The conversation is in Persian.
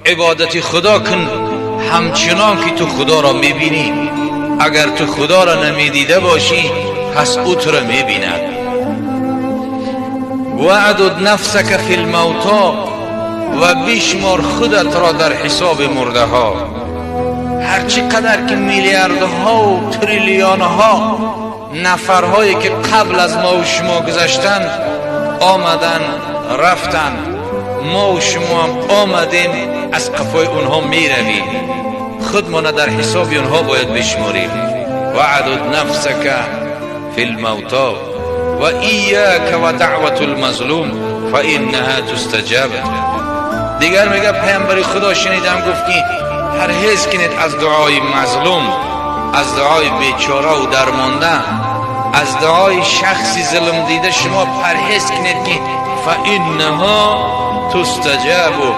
عبادت خدا کن همچنان که تو خدا را میبینی. اگر تو خدا را نمیدیده باشی پس او تو را میبیند. وعدد نفسک فی الموتا، و بشمار خودت را در حساب مرده ها. هرچی قدر که میلیاردها و تریلیون ها نفرهایی که قبل از ما و شما گذشتن آمدن رفتن، ما و شما هم آمدیم از قفای اونها میرویم. خودمان در حساب اونها باید بشماریم. وعدد نفسک فی الموتا و ایاک و دعوت المظلوم فانها تستجاب. دیگر میگه پیامبر خدا شنیدم گفت که پرهیز کنید از دعای مظلوم، از دعای بیچاره و درمانده، از دعای شخصی ظلم دیده شما پرهیز کنید که فانها تستجاب.